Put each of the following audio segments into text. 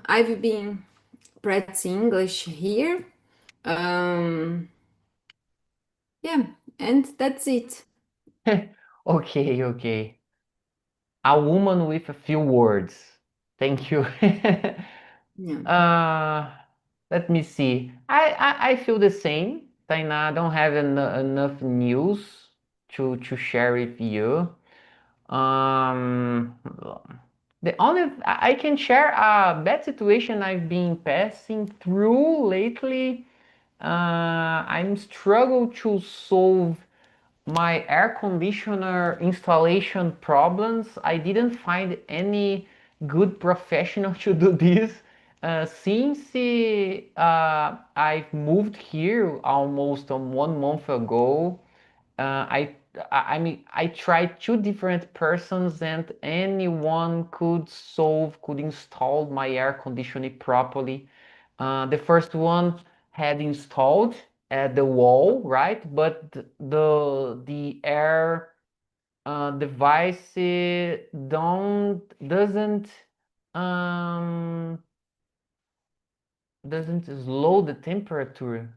I've been practicing English here. Um, yeah, and that's it. Okay, okay. A woman with a few words. Thank you. Yeah. Uh, Let me see. I feel the same. Tainá, I don't have enough news to share with you. Um, the only I can share a bad situation I've been passing through lately. I'm struggle to solve my air conditioner installation problems. I didn't find any good professional to do this. Since I've moved here almost 1 month ago, I mean I tried two different persons and anyone could install my air conditioning properly. The first one had installed at the wall, right? But the air device don't um doesn't slow the temperature,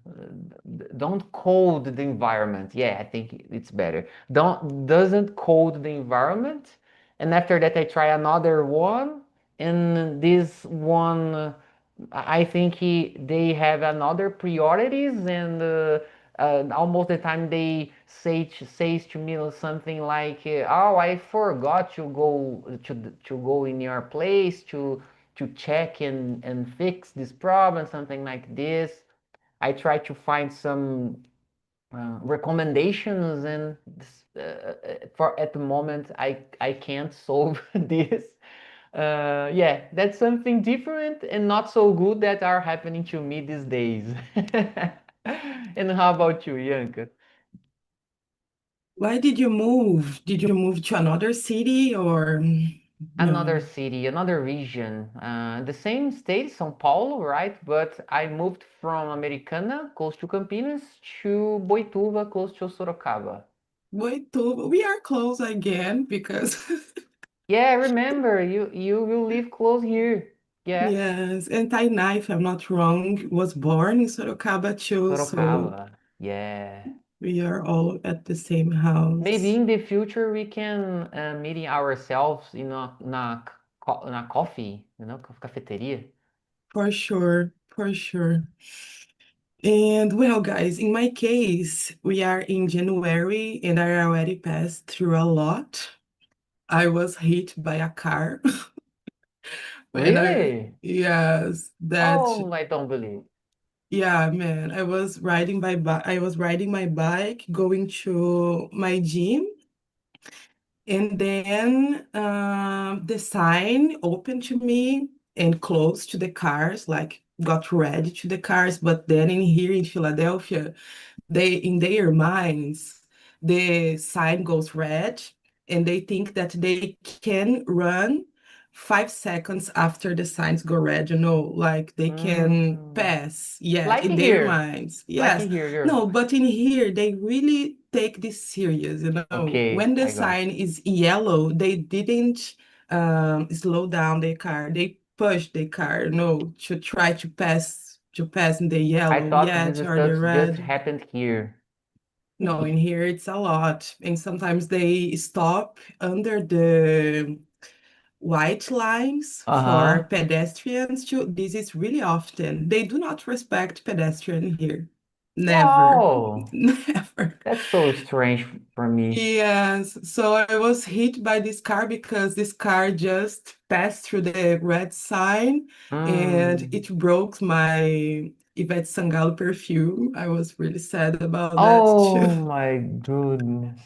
don't cold the environment. Yeah, I think it's better. Don't doesn't cold the environment. And after that I try another one, and this one I think they have another priorities, and almost the time they says to me something like, "Oh, I forgot to go in your place to check and fix this problem," something like this. I try to find some recommendations, and for at the moment I can't solve this. Yeah, that's something different and not so good that are happening to me these days. And how about you, Yanka? Why did you move? Did you move to another city or Another no? city, another region, the same state, São Paulo, right? But I moved from Americana, close to Campinas, to Boituva, close to Sorocaba. Wait, we are close again because Yeah, remember, you will live close here. Yeah, yes, and Tainá, if I'm not wrong, was born in Sorocaba too, so Sorocaba. Yeah. we are all at the same Maybe house. in the future we can meet ourselves in na coffee, cafeteria. For sure, for sure. And well, guys, in my case, we are in January and I already passed through a lot. I was hit by a car and Really? yes, that, Oh, I don't believe. yeah, man, I was riding my bike going to my gym. And then the sign opened to me and closed to the cars, like got ready to the cars. But then in here in Philadelphia, they in their minds, the sign goes red and they think that they can run 5 seconds after the signs go red, like they can Mm. pass. Yes, Like in their here. minds. Like Yes. here, No, you're but in here, they really take this serious, okay, When the I got sign is yellow, they didn't slow down their car. They pushed the car, to try to pass in the I yellow, thought yeah, this or the stuff just red. happened here. No, in here it's a lot. And sometimes they stop under the white lines for Uh-huh. pedestrians too. This is really often. They do not respect pedestrian here. Never. Wow. Never. That's so strange for me. Yes. So I was hit by this car because this car just passed through the red sign and Mm. it broke my Ivete Sangalo perfume. I was really sad about that too. Oh my goodness.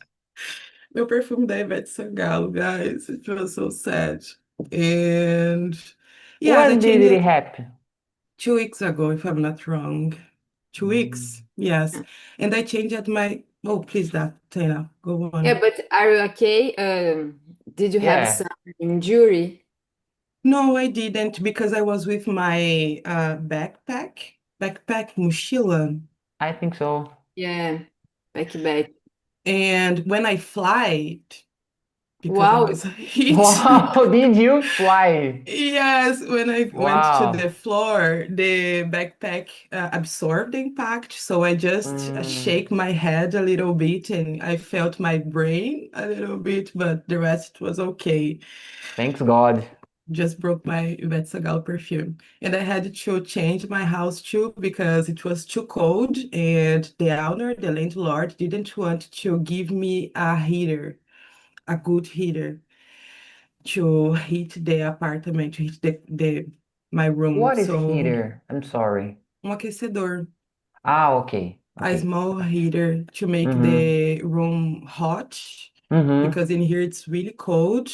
Meu perfume da Ivete Sangalo, guys. It was so sad. And yes, I When did it changed happen? 2 weeks ago, if I'm not wrong. 2 weeks, Mm. yes. And I changed my, oh, please, that, Taylor, go Yeah, on. but are you okay? Did you have Yeah, some injury? No, I didn't because I was with my backpack, mochila. I think so. Yeah, back. And when I fly, because I Wow. was hit. Wow, did you fly? Yes, when I went to the Wow. floor, the backpack absorbed the impact, so I just Mm, shake my head a little bit and I felt my brain a little bit, but the rest was okay. thanks God. Just broke my Ivete Sangalo perfume. And I had to change my house too because it was too cold and the owner, the landlord, didn't want to give me a heater, a good heater to heat the apartment, to heat the my room. What is So heater? I'm sorry. aquecedor, Ah, okay. a Okay. small heater to make Mm-hmm. the room hot Mm-hmm. because in here it's really cold.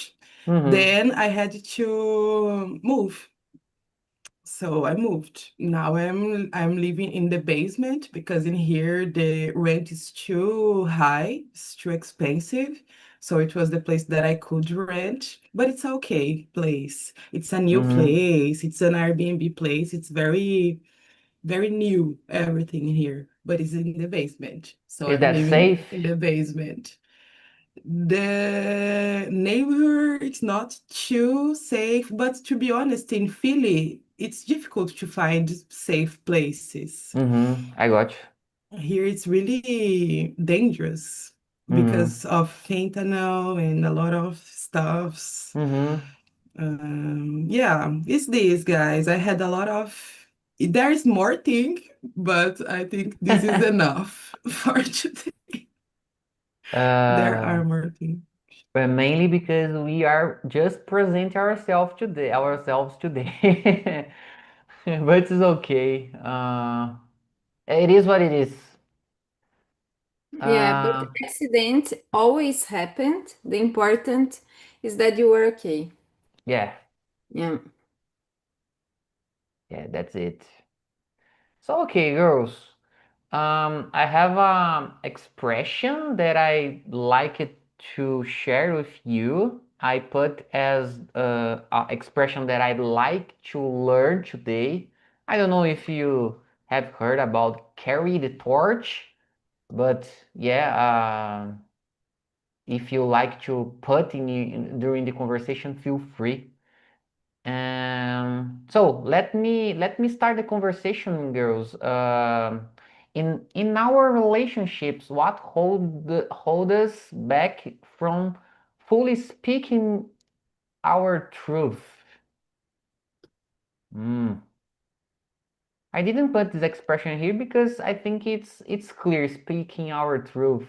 Mm-hmm. Then I had to move. So I moved. Now I'm living in the basement because in here the rent is too high, it's too expensive. So it was the place that I could rent, but it's okay place. It's a new Mm-hmm. place. It's an Airbnb place. It's very, very new, everything here, but it's in the basement. So Is I'm that living safe? in the basement. The neighborhood it's not too safe, but to be honest, in Philly, it's difficult to find safe places. Mm-hmm. I got Here it's really dangerous you. Mm-hmm. because of fentanyl and a lot of stuffs. Mm-hmm. Yeah, it's this, guys. I had a lot of. There's more thing, but I think this is enough for today. There Uh, are more things. but mainly because we are just present ourselves today. But it's okay. It is what it is. Yeah, but Uh, accident always happened. The important is that you were okay. yeah, Yeah. yeah, that's it. So okay, girls. I have an expression that I like it to share with you. I put as a expression that I'd like to learn today. I don't know if you have heard about carry the torch, but yeah, if you like to put during the conversation, feel free. So let me start the conversation, girls. In our relationships, what hold us back from fully speaking our truth? Hmm. I didn't put this expression here because I think it's clear speaking our truth.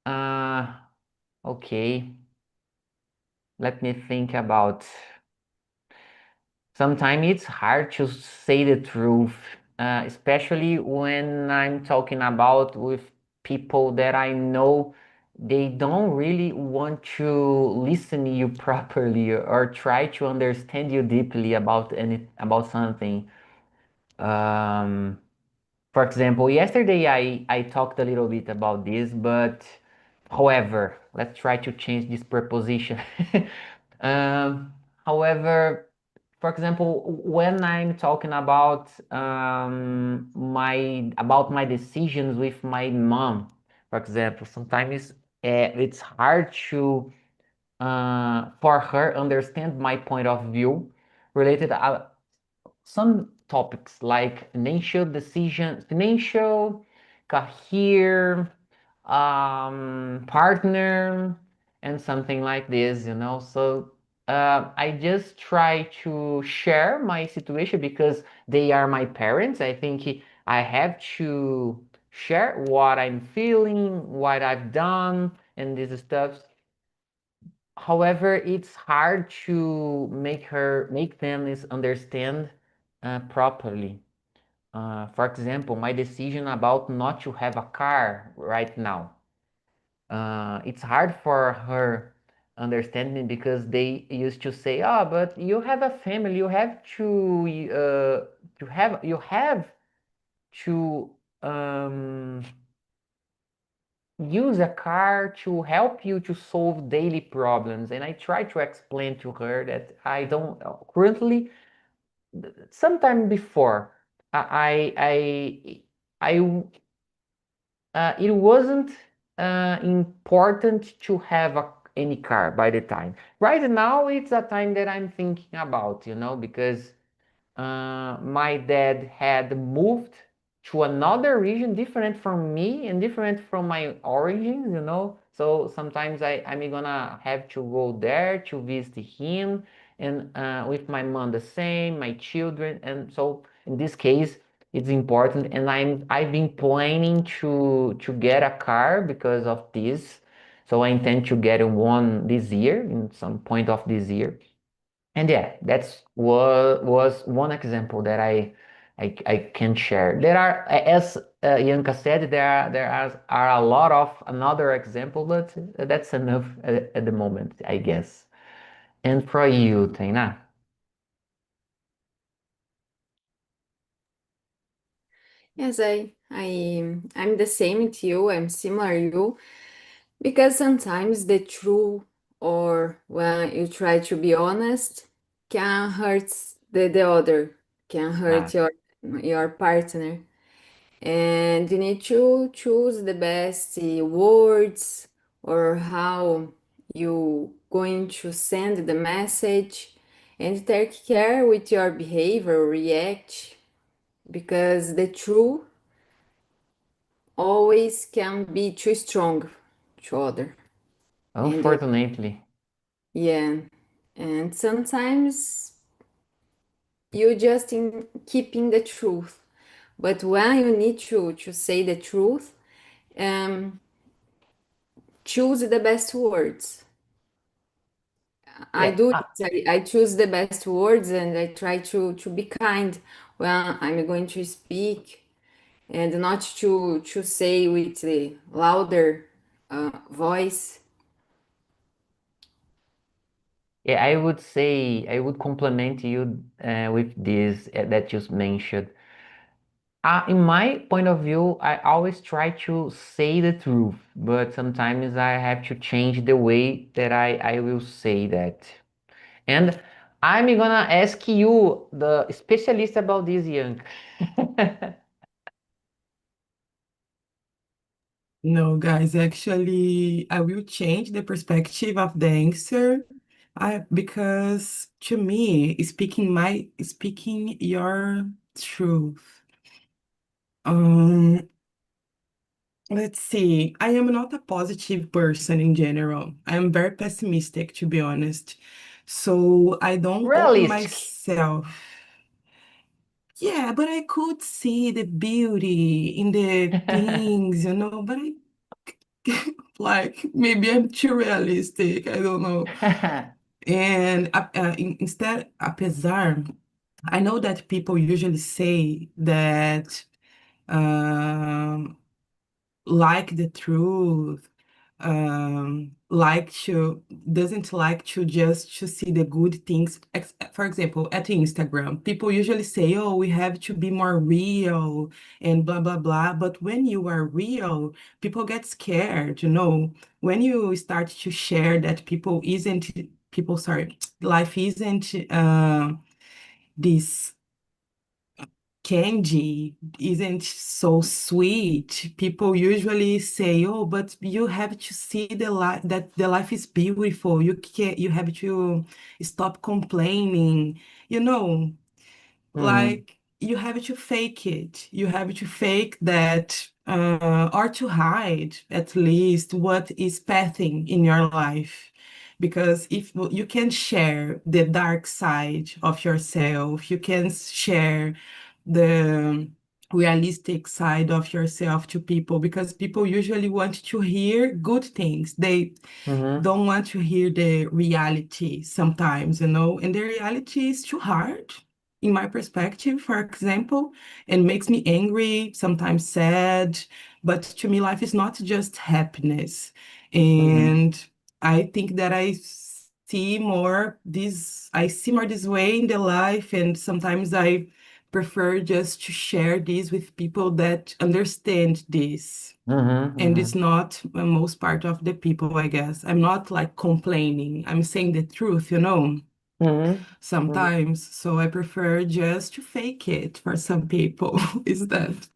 Uh, okay. Let me think about. Sometimes it's hard to say the truth, especially when I'm talking about with people that I know they don't really want to listen to you properly or try to understand you deeply about something. Um, for example, yesterday I talked a little bit about this, but however, let's try to change this preposition. Um, however, for example, when I'm talking about my decisions with my mom, for example, sometimes it's hard to for her understand my point of view related some topics like financial, career, partner, and something like this, you know. So I just try to share my situation because they are my parents. I think I have to share what I'm feeling, what I've done, and this stuff. However, it's hard to make them understand properly. For example, my decision about not to have a car right now. It's hard for her understand me because they used to say, "Oh, but you have a family. You have to um, use a car to help you to solve daily problems." And I try to explain to her that I don't currently. Sometime before, I it wasn't important to have any car by the time. Right now, it's a time that I'm thinking about, because my dad had moved to another region different from me and different from my origins. So sometimes I'm gonna have to go there to visit him, and with my mom the same, my children. And so in this case, it's important. And I've been planning to get a car because of this. So I intend to get one this year, in some point of this year. And yeah, that's what was one example that I can share. There are, as Yanka said, there are a lot of another example, but that's enough at the moment, I guess. And for you, Taina. Yes, I'm the same to you. I'm similar to you because sometimes the truth or when you try to be honest can hurt the other, can hurt Ah, your partner. And you need to choose the best words or how you going to send the message and take care with your behavior, react because the truth always can be too strong to other. And unfortunately. yeah, and sometimes you just keeping the truth. But when you need to say the truth, um, choose the best words. I Yeah. do it. I choose the best words and I try to be kind when I'm going to speak and not to say with the louder voice. Yeah, I would say I would compliment you with this that you mentioned. In my point of view, I always try to say the truth, but sometimes I have to change the way that I will say that. And I'm gonna ask you, the specialist about this, Young. No, guys, actually, I will change the perspective of the answer. Because to me, speaking your truth. Um, let's see. I am not a positive person in general. I am very pessimistic, to be honest. So I don't open Realistic. myself. Yeah, but I could see the beauty in the things, but like maybe I'm too realistic. I don't know. And instead, apesar, I know that people usually say that um, like the truth, like to doesn't like to just to see the good things. For example, at Instagram, people usually say, "Oh, we have to be more real," and blah blah blah. But when you are real, people get scared. When you start to share that life isn't this candy isn't so sweet. People usually say, "Oh, but you have to see the life that the life is beautiful. You have to stop complaining." You know, Mhm, like you have to fake it. You have to fake that, or to hide at least what is pathing in your life. Because if you can share the dark side of yourself, you can share the realistic side of yourself to people, because people usually want to hear good things. They mhm, don't want to hear the reality sometimes, and the reality is too hard, in my perspective, for example, and makes me angry, sometimes sad. But to me, life is not just happiness. mhm, And I think that I see more this way in the life, and sometimes I prefer just to share this with people that understand this. mhm, And it's mhm, not most part of the people, I guess. I'm not like complaining. I'm saying the truth, mhm, mhm. sometimes. So I prefer just to fake it for some people. Is that?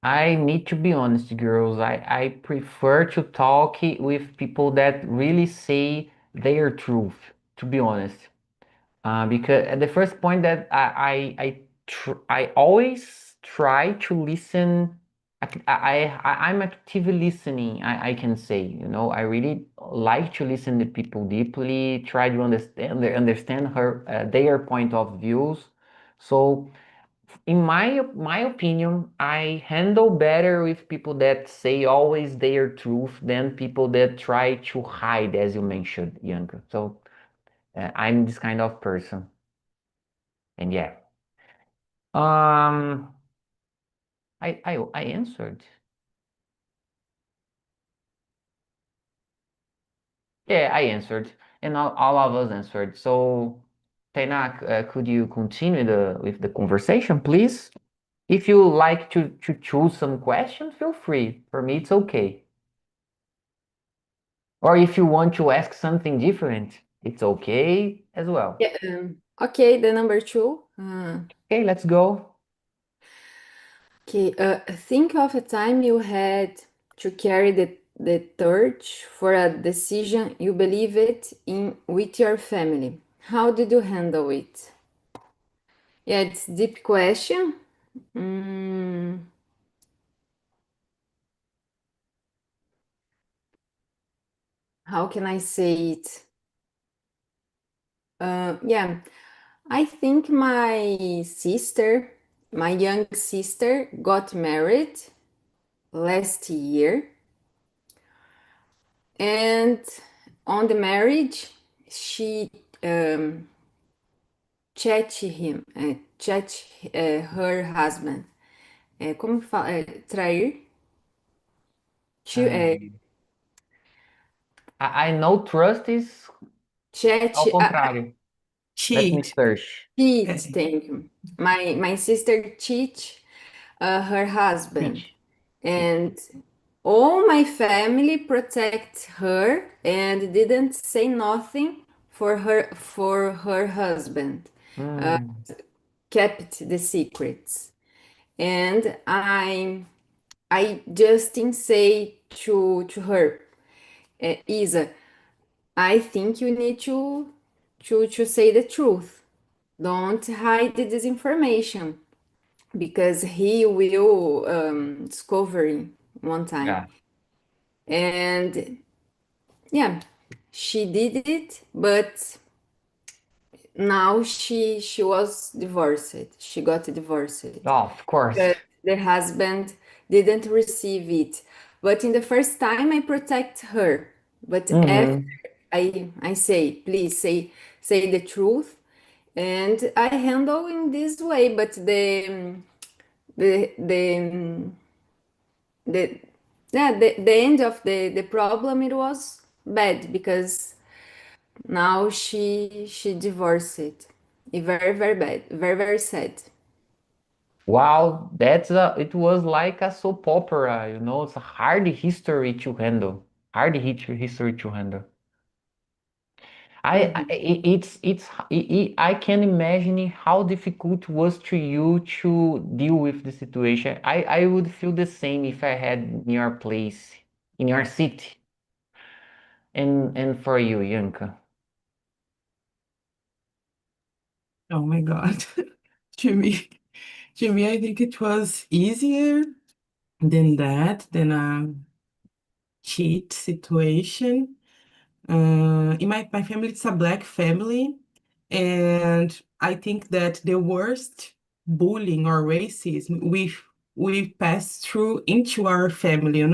I need to be honest, girls. I prefer to talk with people that really say their truth, to be honest. Because at the first point that I always try to listen. I'm actively listening. I can say, I really like to listen to people deeply, try to understand their point of views. So in my opinion, I handle better with people that say always their truth than people that try to hide, as you mentioned, Bianca. So I'm this kind of person, and yeah, um, I answered. Yeah, I answered, and all of us answered. So, Tainak, could you continue with the conversation, please? If you like to choose some question, feel free. For me, it's okay. Or if you want to ask something different, it's okay as well. Yeah, okay, the number two. Okay, let's go. Okay, think of a time you had to carry the torch for a decision you believe it in with your family. How did you handle it? Yeah, it's deep question. Mm, how can I say it? Yeah, I think my young sister, got married last year, and on the marriage, she um, chat her husband. Como que fala? Trair? She, Um, I know trust is chat, ao contrário. Let me Cheat. search. cheat, É. thank you. My sister cheat her husband, Teach. Teach. and all my family protect her and didn't say nothing for her husband. Hmm. Kept the secrets, and I just say to her, Isa, I think you need to say the truth. Don't hide this information because he will discover it one time. Yeah. And yeah, she did it, but now she was divorced. She got divorced. Oh, of course. But the husband didn't receive it. But in the first time, I protect her. But after Mm-hmm. I say, please say the truth, and I handle in this way. But the the yeah the end of the problem, it was bad because now she divorced. It very very bad, very very sad. Wow, it was like a soap opera, it's a hard history to handle. History to handle. Mhm. I can imagine how difficult it was to you to deal with the situation. I would feel the same if I had in your place, in your city, and for you, Yanka. Oh my God. To me, I think it was easier than that, than a cheat situation. In my family, it's a black family, and I think that the worst bullying or racism we pass through into our family, I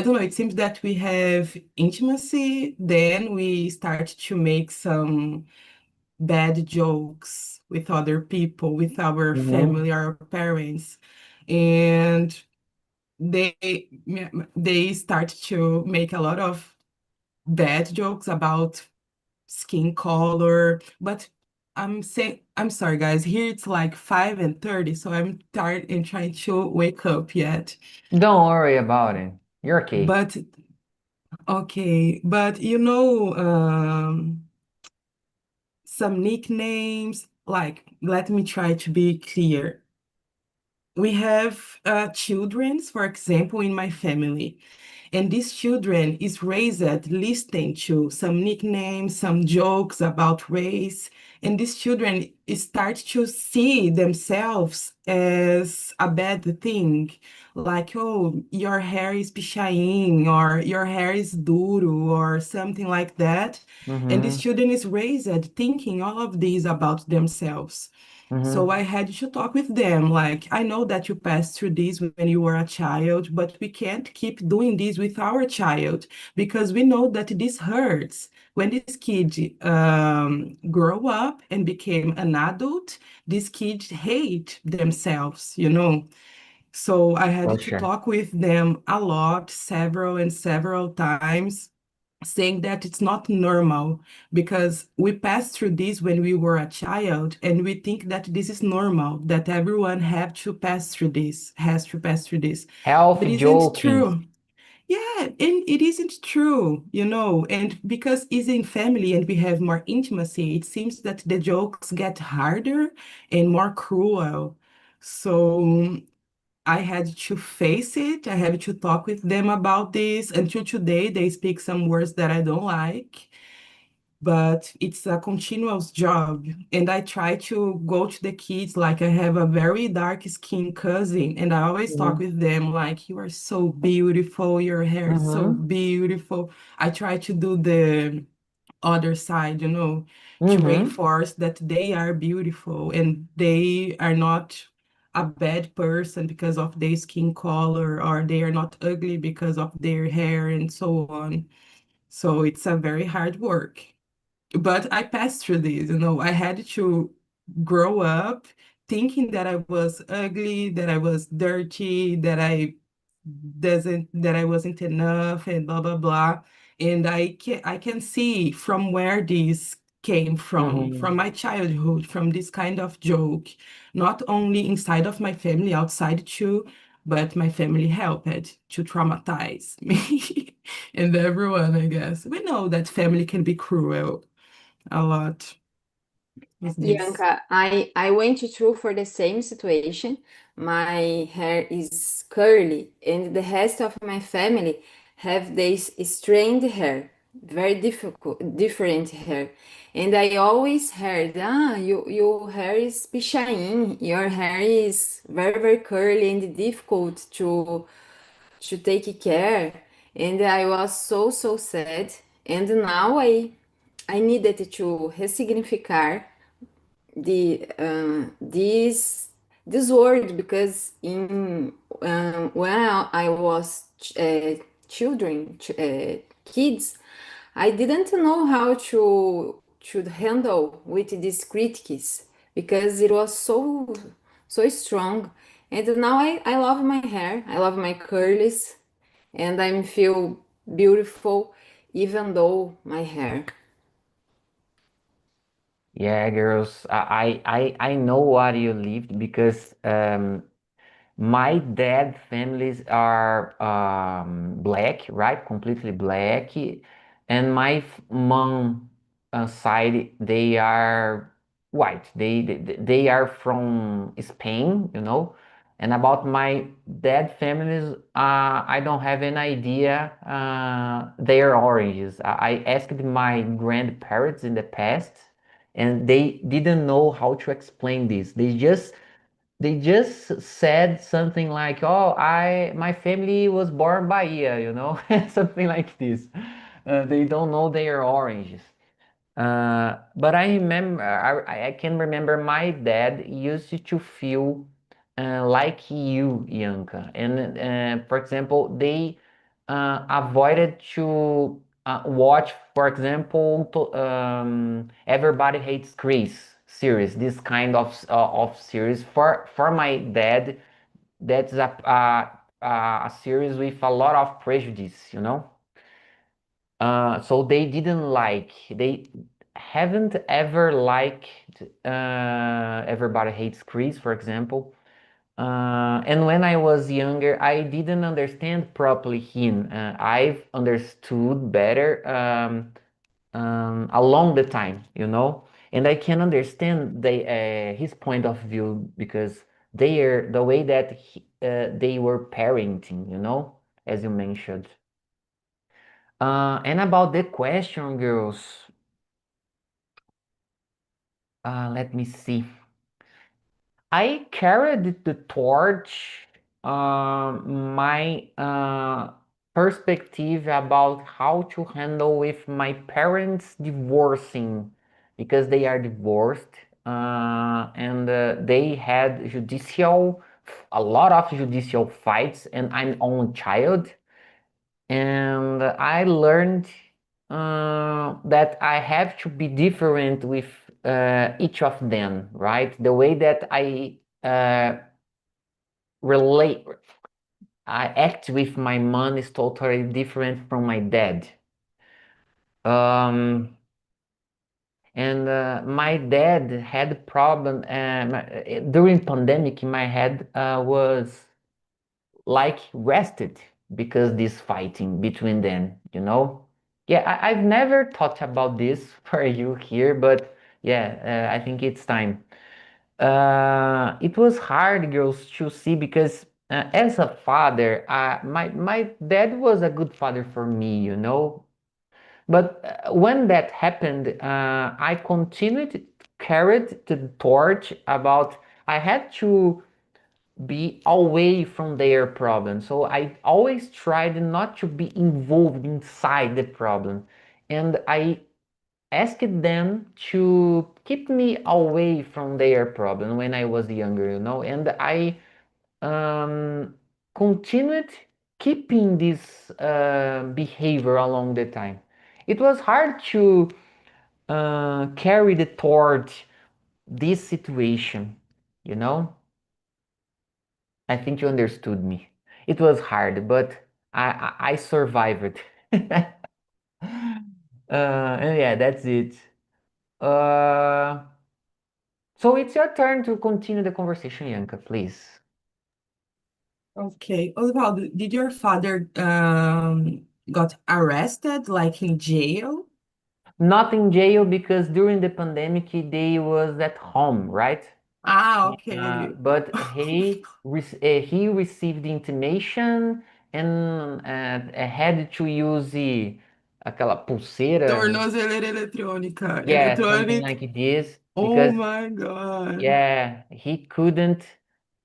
don't know, it seems that we have intimacy, then we start to make some bad jokes with other people, with our Mm-hmm. family, our parents, and they they start to make a lot of bad jokes about skin color, but I'm sorry guys, here it's like 5:30, so I'm tired and trying to wake up yet. Don't worry about it. You're okay. But okay, but some nicknames, like let me try to be clear. we have children, for example, in my family. And these children is raised listening to some nicknames, some jokes about race. And these children start to see themselves as a bad thing. Like, oh, your hair is pichain, or your hair is duro, or something like that. And these Mm-hmm. children is raised thinking all of these about themselves. So I Mm-hmm. had to talk with them, like, I know that you passed through this when you were a child, but we can't keep doing this with our child because we know that this hurts. When this kid grow up and became an adult, these kids hate themselves, you know? So I For had to sure. talk with them a lot, several and several times, saying that it's not normal because we passed through this when we were a child and we think that this is normal, that everyone have to pass through this, has to pass through this. Health But isn't joking. true. Yeah, and it isn't true, you know, and because it's in family and we have more intimacy, it seems that the jokes get harder and more cruel. So I had to face it. I had to talk with them about this. Until today, they speak some words that I don't like, but it's a continuous job. And I try to go to the kids like I have a very dark skin cousin, and I always talk Mm-hmm. with them like, you are so beautiful, your hair is so Mm-hmm. beautiful. I try to do the other side, you know, to Mm-hmm. reinforce that they are beautiful and they are not a bad person because of their skin color, or they are not ugly because of their hair and so on. So it's a very hard work. But I passed through this, you know, I had to grow up thinking that I was ugly, that I was dirty, that I wasn't enough and blah blah blah. And I can see from where this came from Mm-hmm. my childhood, from this kind of joke, not only inside of my family, outside too, but my family helped to traumatize me and everyone, I guess. We know that family can be cruel a lot with this. Bianca, I went through for the same situation. My hair is curly, and the rest of my family have this straightened hair, very different hair. And I always heard, your hair is pichain, your hair is very curly and difficult to take care. And I was so sad. And now I needed to resignificar this word because in when I was kids, I didn't know how to handle with these critics because it was so strong. And now I love my hair, I love my curlies, and I feel beautiful even though my hair. Yeah, girls, I know what you lived because my dad families are black, right? Completely black. And my mom side, they are white. They are from Spain, you know. And about my dad families, I don't have an idea. They are oranges. I asked my grandparents in the past, and they didn't know how to explain this. They just said something like, "Oh, my family was born Bahia," you know, something like this. They don't know they are oranges. But I remember, I can remember my dad used to feel like you, Yanka. And for example, they avoided to watch, for example, Everybody Hates Chris series, this kind of series. For my dad, that's a series with a lot of prejudice, you know. So they didn't like, they haven't ever liked Everybody Hates Chris, for example. And when I was younger, I didn't understand properly him. I've understood better along the time, you know, and I can understand his point of view because the way that they were parenting, as you mentioned. And about the question, girls, let me see. I carried the torch, my perspective about how to handle with my parents divorcing because they are divorced, and they had a lot of judicial fights, and I'm only child, and I learned that I have to be different with each of them, right? The way that uh, relate, I act with my mom is totally different from my dad. Um, and my dad had a problem during pandemic. My head was like rested because this fighting between them. Yeah, I've never thought about this for you here, but yeah, I think it's time. It was hard, girls, to see because as a father, my dad was a good father for me. But when that happened, I continued carried the torch about I had to be away from their problem. So I always tried not to be involved inside the problem. And I asked them to keep me away from their problem when I was younger. And I um, continued keeping this behavior along the time. It was hard to carry the torch, this situation, you know? I think you understood me. It was hard, but I survived it. And yeah, that's it. Uh, so it's your turn to continue the conversation, Yanka, please. Okay. Osvaldo, did your father got arrested, like in jail? Not in jail because during the pandemic they was at home, right? Ah, okay. But he received the intimation and had to use aquela pulseira. Tornozeleira eletrônica, Yeah, something electronic. like this, Oh because my God. yeah, he couldn't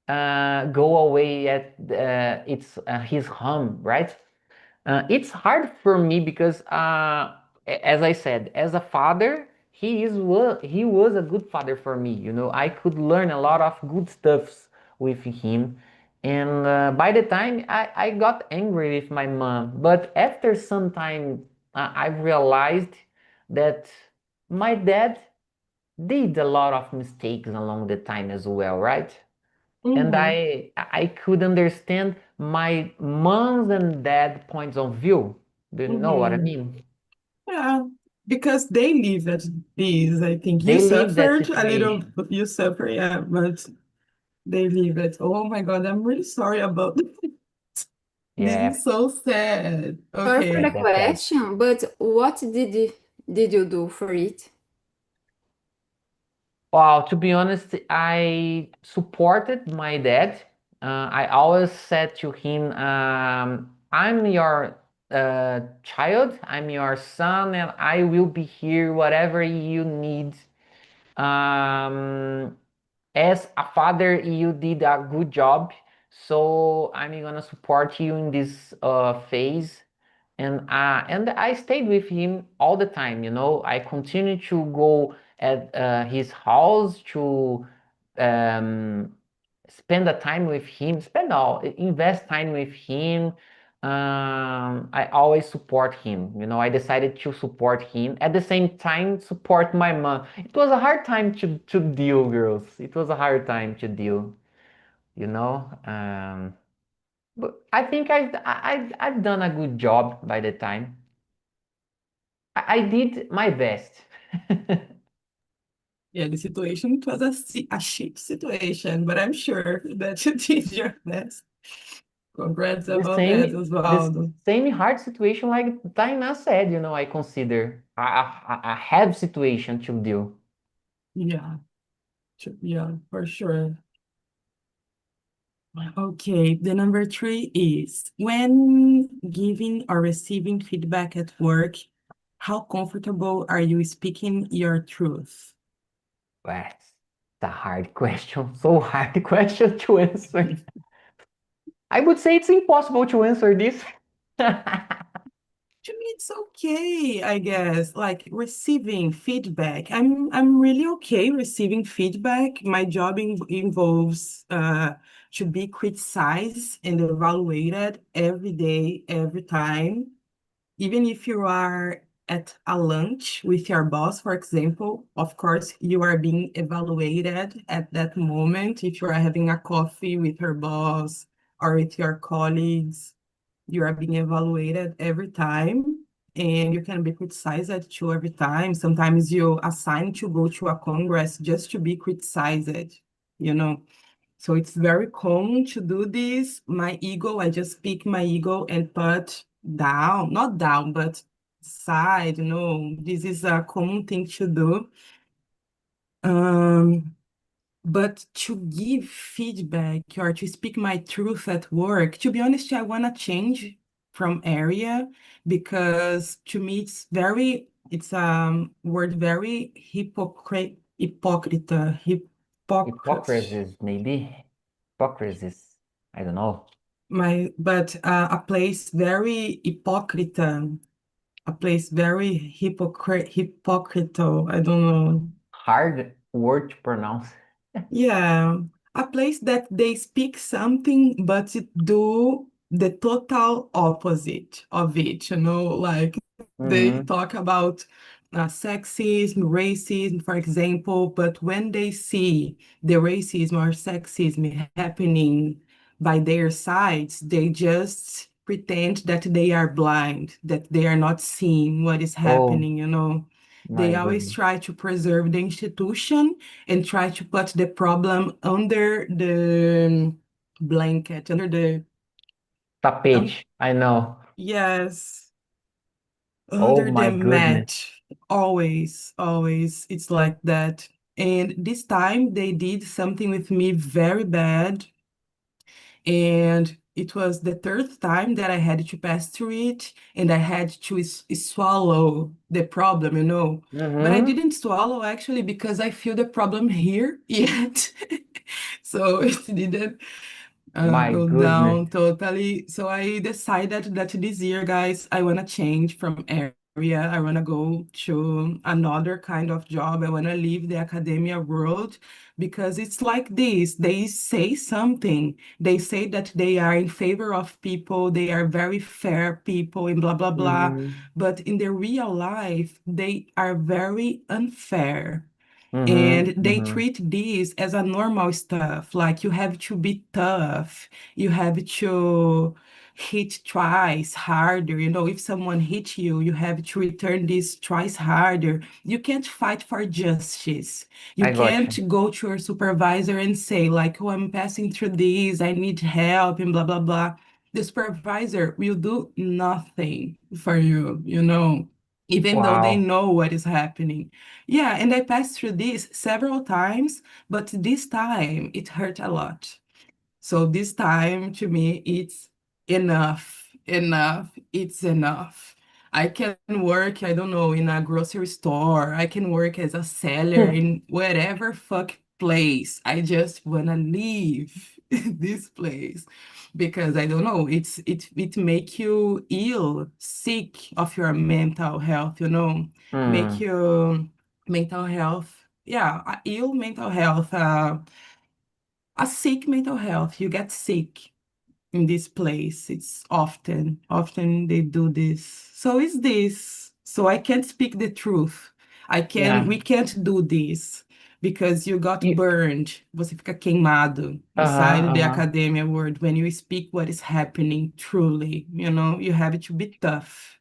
go away at it's his home, right? It's hard for me because, as I said, as a father, he was a good father for me. I could learn a lot of good stuffs with him, and by the time I got angry with my mom, but after some time, I realized that my dad did a lot of mistakes along the time as well, right? And Mm-hmm. I could understand my mom's and dad points of view. Do you know what I Mm-hmm. mean? Yeah, because they live at this. I think you They live that suffered a little, situation. you suffer, yeah, but they live it. Oh my God, I'm really sorry about this. This Yeah, is so sad. Sorry for yeah, the Okay. that's sad. question, but what did you do for it? Well, to be honest, I supported my dad. I always said to him, I'm your child, I'm your son, and I will be here whatever you need. Um, as a father, you did a good job, so I'm gonna support you in this phase. And I stayed with him all the time. I continued to go at his house to um, spend the time with him, invest time with him. I always support him. I decided to support him at the same time support my mom. It was a hard time to deal, girls. It was a hard time to deal. You know. But I think I've done a good job by the time. I did my best. Yeah, the situation, it was a shit situation, but I'm sure that you did your best. Congrats The about that, same, this Osvaldo. same hard situation like Taina said, I consider a heavy situation to deal. Yeah, yeah, for sure. Okay, the number three is when giving or receiving feedback at work, how comfortable are you speaking your truth? That's a hard question. So hard question to answer. I would say it's impossible to answer this. To me, it's okay, I guess. Like receiving feedback. I'm really okay receiving feedback. My job involves to be criticized and evaluated every day, every time. Even if you are at a lunch with your boss, for example, of course, you are being evaluated at that moment. If you are having a coffee with your boss or with your colleagues, you are being evaluated every time. And you can be criticized too every time. Sometimes you assign to go to a congress just to be criticized, you know. So it's very common to do this. My ego, I just pick my ego and put down, not down, but side, this is a common thing to do. But to give feedback or to speak my truth at work, to be honest, I want to change from area because to me it's word very hypocrisy. Hypocrisy, maybe. Hypocrisy. I don't know. A place very hypocrite, a place very hypocritical. I don't know. Hard word to pronounce. Yeah, a place that they speak something but do the total opposite of it, like they Mm-hmm. talk about sexism, racism, for example, but when they see the racism or sexism happening by their sides, they just pretend that they are blind, that they are not seeing what is Oh, happening. They my always goodness. try to preserve the institution and try to put the problem under the blanket, under the, um, Tapete. I know. yes, Oh under my the goodness. mat. Always, always, it's like that. And this time they did something with me very bad. And it was the third time that I had to pass through it, and I had to swallow the problem. But I Mm-hmm. didn't swallow actually because I feel the problem here yet. So it didn't My go goodness. down totally. So I decided that this year, guys, I want to change from area. I want to go to another kind of job. I want to leave the academia world because it's like this. They say something. They say that they are in favor of people. They are very fair people and blah, blah, blah. Mm-hmm. But in the real life, they are very unfair. And Mm-hmm. they Mm-hmm. treat this as a normal stuff, like you have to be tough, you have to hit twice harder. If someone hits you, you have to return this twice harder. You can't fight for justice. You I got you. can't go to your supervisor and say, like, oh, I'm passing through this, I need help, and blah, blah, blah. The supervisor will do nothing for you, even though they Wow. know what is happening. Yeah, and I passed through this several times, but this time it hurt a lot. So this time to me, it's enough, enough, it's enough. I can work, I don't know, in a grocery store. I can work as a seller in whatever fuck place. I just wanna leave this place because I don't know, it make you ill, sick of your mental health, make Mm. you mental health, yeah, ill mental health, a sick mental health. You get sick in this place. It's often they do this. So it's this. So I can't speak the truth. Yeah. We can't do this because you got You, burned. Você fica queimado uh-huh, inside the uh-huh. academia world when you speak what is happening truly. You have to be tough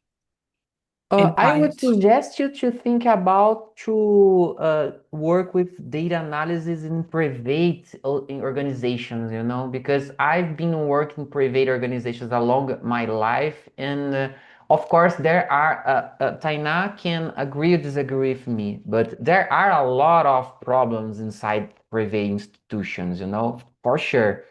and I would quiet. suggest you to think about to work with data analysis in private in organizations, because I've been working private organizations along my life, and of course there are Tainá can agree or disagree with me, but there are a lot of problems inside private institutions, for sure.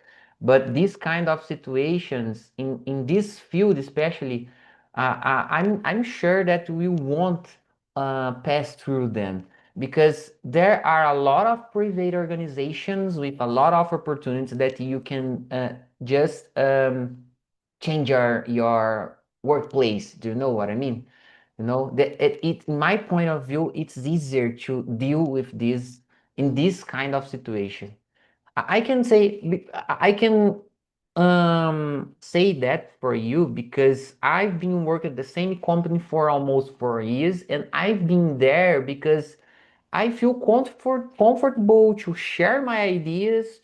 But these kind of situations in this field, especially, I'm sure that we won't pass through them because there are a lot of private organizations with a lot of opportunities that you can just change your workplace. Do you know what I mean? You know, that in my point of view, it's easier to deal with this in this kind of situation. I can say I can say that for you because I've been working at the same company for almost 4 years, and I've been there because I feel comfortable to share my ideas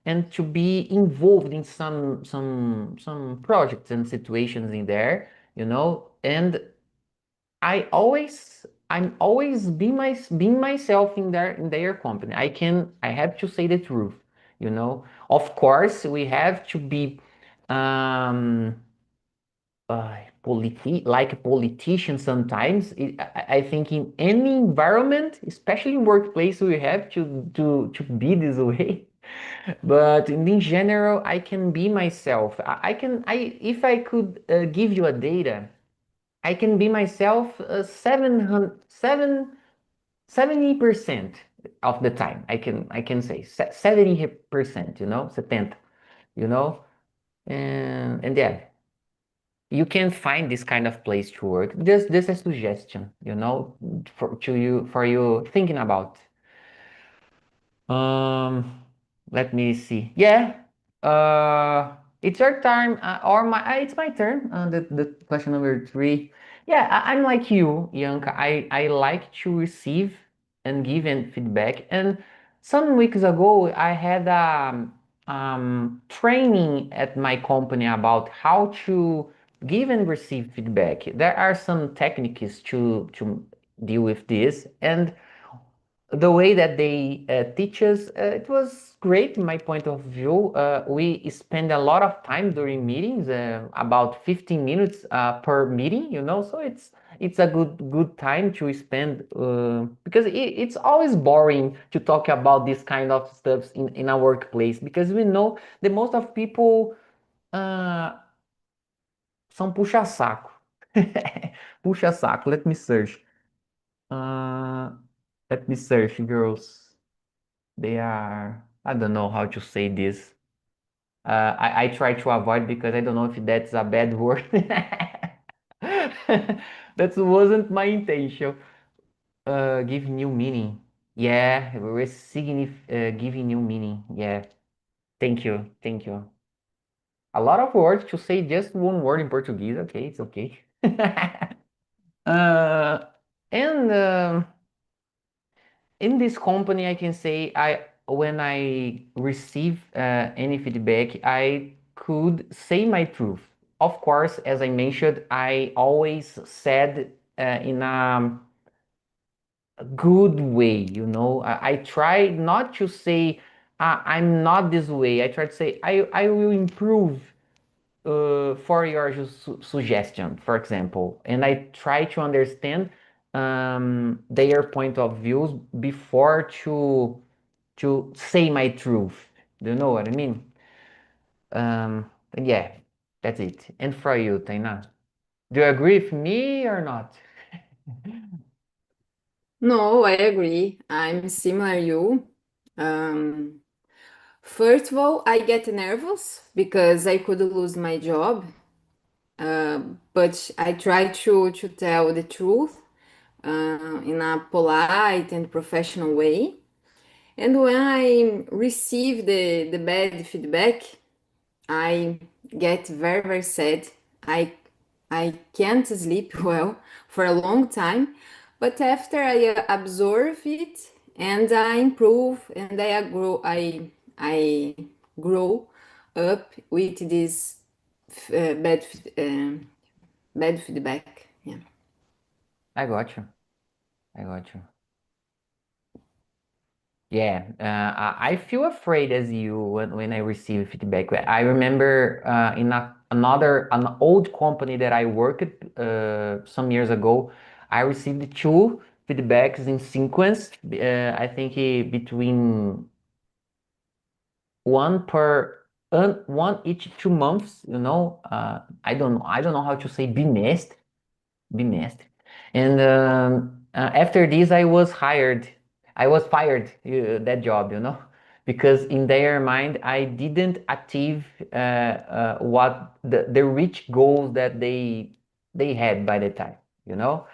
and to be involved in some projects and situations in there, you know, and I'm always being myself in their company. I have to say the truth, you know. Of course, we have to be um like a politician sometimes. I think in any environment, especially in workplace, we have to be this way. But in general, I can be myself. I can I if I could give you a data, I can be myself 70% of the time. I can say 70%, you know, 70, you know, and yeah, you can find this kind of place to work. Just a suggestion, you know, for you thinking about. Um, Let me see. Yeah. It's your turn, or it's my turn. The question number three. Yeah, I'm like you, Yanka. I like to receive and give and feedback. And some weeks ago, I had training at my company about how to give and receive feedback. There are some techniques to deal with this, and the way that they teach us, it was great in my point of view. We spend a lot of time during meetings, about 15 minutes per meeting, you know, so it's a good time to spend because it's always boring to talk about this kind of stuff in a workplace because we know that most of people uh, são puxa-saco. Puxa-saco, let me search. Uh, Let me search, girls. They are, I don't know how to say this. I try to avoid because I don't know if that's a bad word. That wasn't my intention. Give new meaning. Yeah, giving new meaning. Yeah. Thank you. Thank you. A lot of words to say just one word in Portuguese. Okay, it's okay. uh, and in this company, I can say when I receive any feedback, I could say my truth. Of course, as I mentioned, I always said in a good way, you know. I try not to say I'm not this way. I try to say I will improve for your suggestion, for example, and I try to understand their point of views before to say my truth. Do you know what I mean? And yeah, that's it. And for you, Taina, do you agree with me or not? No, I agree. I'm similar you. Um, First of all, I get nervous because I could lose my job, but I try to tell the truth in a polite and professional way. And when I receive the bad feedback, I get very sad. I I can't sleep well for a long time, but after I absorb it and I improve and I grow up with this bad feedback. Yeah. I got you. I got you. Yeah, I feel afraid as you when I receive feedback. I remember in an old company that I worked some years ago, I received two feedbacks in sequence. I think between one per one each 2 months, you know. I don't know how to say bimestre. And after this, I was fired that job, you know, because in their mind, I didn't achieve what the rich goals that they had by the time, you know.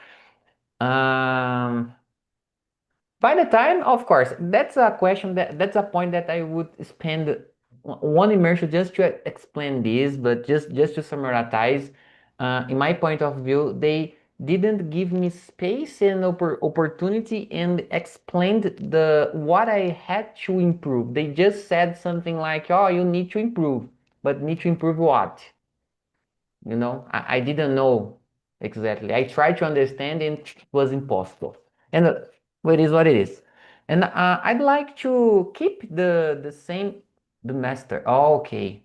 Um, by the time, of course, that's a question that's a point that I would spend one immersion just to explain this, but just to summarize, in my point of view, they didn't give me space and opportunity and explained the what I had to improve. They just said something like, "Oh, you need to improve," but need to improve what? You know, I didn't know exactly. I tried to understand and it was impossible. And well, it is what it is. And I'd like to keep the same the master. Oh, okay,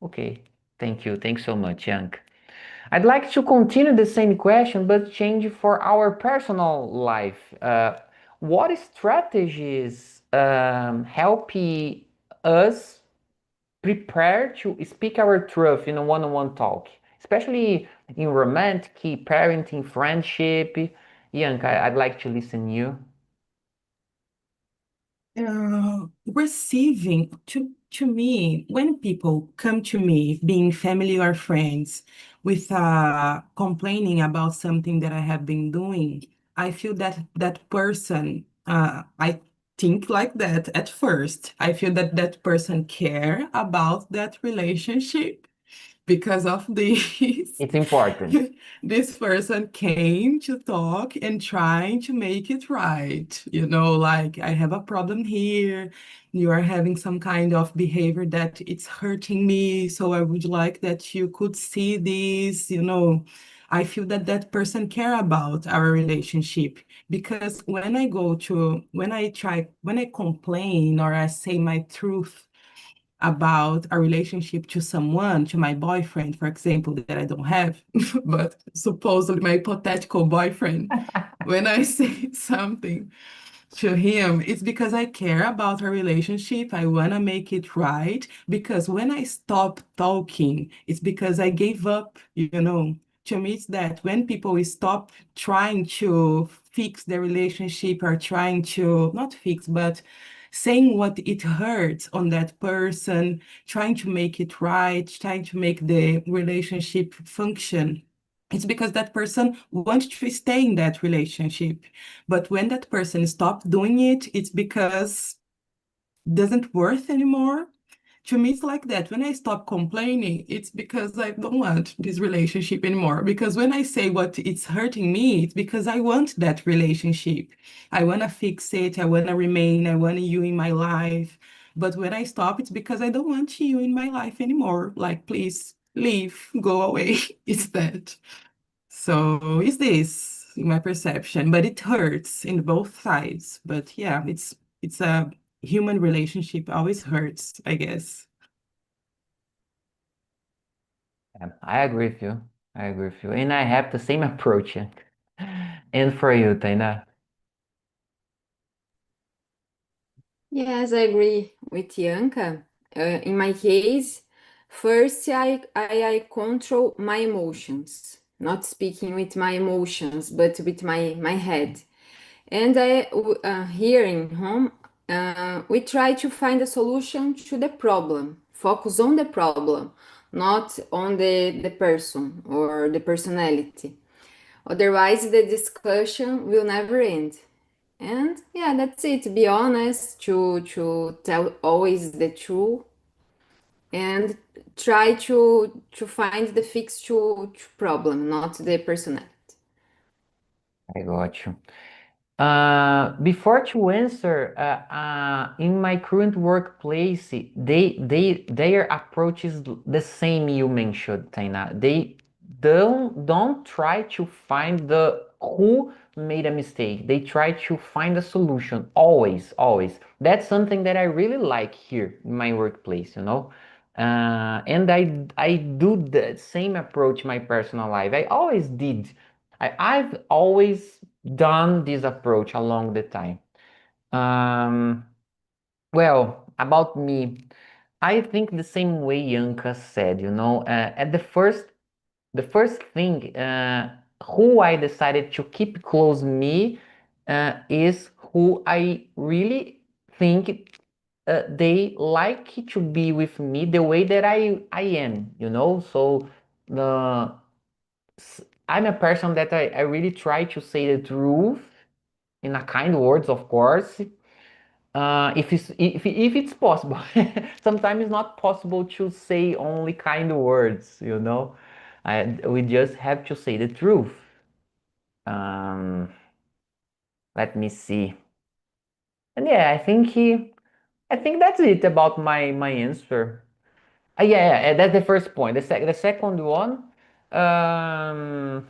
okay. Thank you. Thanks so much, Yank. I'd like to continue the same question, but change for our personal life. What strategies help us prepare to speak our truth in a one-on-one talk, especially in romantic, parenting, friendship. Ianca, I'd like to listen you. Receiving to me, when people come to me, being family or friends, with complaining about something that I have been doing, I feel that that person, I think like that at first. I feel that that person care about that relationship because of this. It's important. This person came to talk and trying to make it right. You know, like I have a problem here. You are having some kind of behavior that it's hurting me. So I would like that you could see this, you know. I feel that that person care about our relationship because when I complain or I say my truth about a relationship to someone, to my boyfriend, for example, that I don't have, but supposedly my hypothetical boyfriend, when I say something to him, it's because I care about our relationship. I want to make it right. Because when I stop talking, it's because I gave up, you know. To me, it's that when people stop trying to fix their relationship or trying to not fix, but saying what it hurts on that person, trying to make it right, trying to make the relationship function. It's because that person wants to stay in that relationship. But when that person stops doing it, it's because it doesn't worth anymore. To me, it's like that. When I stop complaining, it's because I don't want this relationship anymore. Because when I say what it's hurting me, it's because I want that relationship. I want to fix it. I want to remain. I want you in my life. But when I stop, it's because I don't want you in my life anymore. Like, please leave, go away. It's that. So is this in my perception, but it hurts in both sides. But yeah, it's a human relationship always hurts, I guess. I agree with you. I agree with you. And I have the same approach. Ianca. And for you, Taina. Yes, I agree with Yanka. In my case, first I control my emotions, not speaking with my emotions, but with my head. And here in home, we try to find a solution to the problem, focus on the problem, not on the person or the personality. Otherwise, the discussion will never end. And yeah, that's it. Be honest, to tell always the truth, and try to find the fix to problem, not the personality. I got you. Before to answer, in my current workplace, their approach is the same you mentioned, Taina. They don't try to find the who made a mistake. They try to find a solution. Always, always. That's something that I really like here in my workplace, you know. And I do the same approach in my personal life. I always did. I've always done this approach along the time. Um, well, about me. I think the same way Yanka said, at the first thing who I decided to keep close me is who I really think they like to be with me the way that I am, So the I'm a person that I really try to say the truth in a kind words, of course, if it's possible. Sometimes it's not possible to say only kind words. We just have to say the truth. Um, Let me see. And yeah, I think that's it about my answer. Yeah, that's the first point. The second one, um,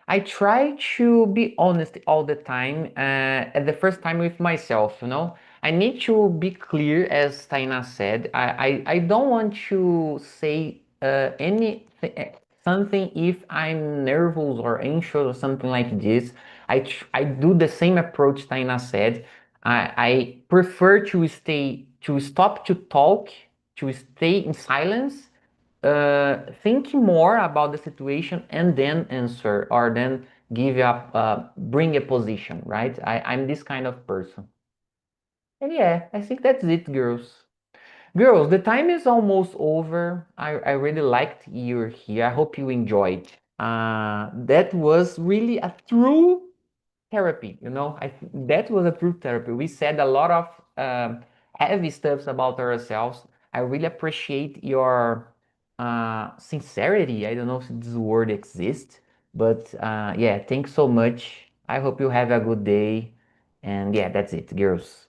I try to be honest all the time, at the first time with myself. I need to be clear, as Taina said. I don't want to say something if I'm nervous or anxious or something like this. I do the same approach Taina said. I prefer to stop to talk, to stay in silence, think more about the situation and then answer or then bring a position, right? I'm this kind of person. And yeah, I think that's it, girls. Girls, the time is almost over. I really liked you here. I hope you enjoyed. That was really a true therapy. That was a true therapy. We said a lot of heavy stuffs about ourselves. I really appreciate your sincerity. I don't know if this word exists, but yeah, thanks so much. I hope you have a good day. And yeah, that's it, girls.